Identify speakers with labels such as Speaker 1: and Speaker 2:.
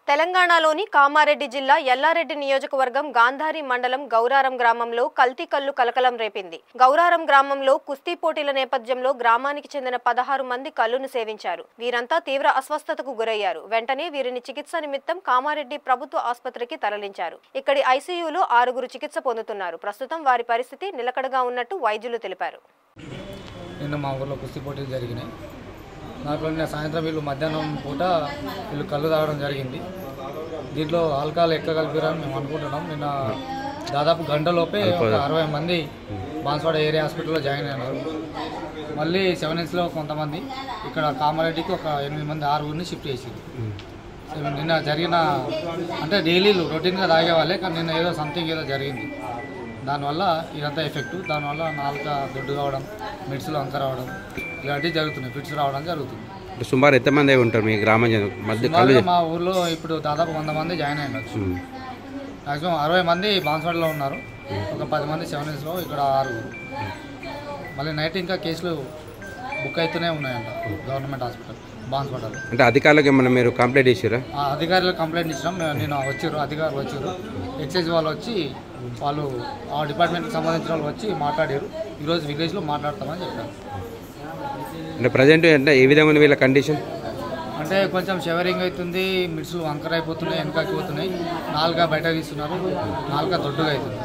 Speaker 1: తెలంగాణలోని కామారెడ్డి జిల్లా ఎల్లారెడ్డి నియోజకవర్గం గాంధారి మండలం గౌరారం గ్రామంలో కల్తీ కల్లు కలకలం రేపింది. గౌరారం గ్రామంలో కుస్తీ పోటీల నేపథ్యంలో గ్రామానికి చెందిన 16 మంది కల్లును సేవించారు. వీరంతా తీవ్ర అస్వస్థతకు గురయ్యారు. వెంటనే వీరిని చికిత్స నిమిత్తం కామారెడ్డి ప్రభుత్వ ఆసుపత్రికి తరలించారు. ఇక్కడి ఐసీయూలో 6 చికిత్స పొందుతున్నారు. ప్రస్తుతం వారి పరిస్థితి నిలకడగా ఉన్నట్టు వైద్యులు తెలిపారు.
Speaker 2: నిన్న మా ఊర్లో కుస్తీ పోటీలు జరిగినాయి. దాంట్లో నిన్న సాయంత్రం వీళ్ళు మధ్యాహ్నం పూట వీళ్ళు కళ్ళు తాగడం జరిగింది. దీంట్లో ఆల్కహాల్ ఎక్కువ కలిపారని మేము అనుకుంటున్నాం. నిన్న దాదాపు గంటలోపే ఒక 60 మంది బాన్స్వాడ ఏరియా హాస్పిటల్లో జాయిన్ అయినారు. మళ్ళీ 7Sలో కొంతమంది, ఇక్కడ కామారెడ్డికి ఒక 8 మంది 6 షిఫ్ట్ చేసారు. నిన్న జరిగిన అంటే డైలీ రొటీన్గా తాగేవాళ్ళే, కానీ నిన్న ఏదో సంథింగ్ ఏదో జరిగింది. దానివల్ల ఇదంతా ఎఫెక్ట్. దానివల్ల నాలుక దొడ్డు కావడం, మిడ్స్లో అంక రావడం ఇలాంటివి జరుగుతున్నాయి. ఫిట్స్ రావడం జరుగుతుంది.
Speaker 3: సుమారు ఎంతమంది ఉంటారు మీ గ్రామం మధ్య?
Speaker 2: మా ఊర్లో ఇప్పుడు దాదాపు 100 మంది జాయిన్ అయినారు. మ్యాక్సిమం 60 మంది బాన్స్వాడలో ఉన్నారు, ఒక 10 మంది 7Sలో, ఇక్కడ 6. మళ్ళీ నైట్ ఇంకా కేసులు బుక్ అవుతూనే ఉన్నాయంట గవర్నమెంట్ హాస్పిటల్ బాన్స్వాడలో.
Speaker 3: అంటే అధికారులకు ఏమన్నా మీరు కంప్లైంట్ ఇచ్చారా?
Speaker 2: అధికారులకు కంప్లైంట్ ఇచ్చినాం. నేను వచ్చారు, అధికారులు వచ్చారు, ఎక్సైజ్ వాళ్ళు వచ్చి వాళ్ళు ఆ డిపార్ట్మెంట్కి సంబంధించిన వాళ్ళు వచ్చి మాట్లాడారు. ఈరోజు విలేజ్లో మాట్లాడతామని చెప్పారు.
Speaker 3: అంటే ప్రజెంట్ అంటే ఏ విధంగా ఉంది వీళ్ళ కండిషన్?
Speaker 2: అంటే కొంచెం షవరింగ్ అవుతుంది, మిడ్స్లు వంకర అయిపోతున్నాయి, వెనకకి పోతున్నాయి, నాలుక బయట తీస్తున్నారు, నాలుక దొడ్డుగా అవుతుంది.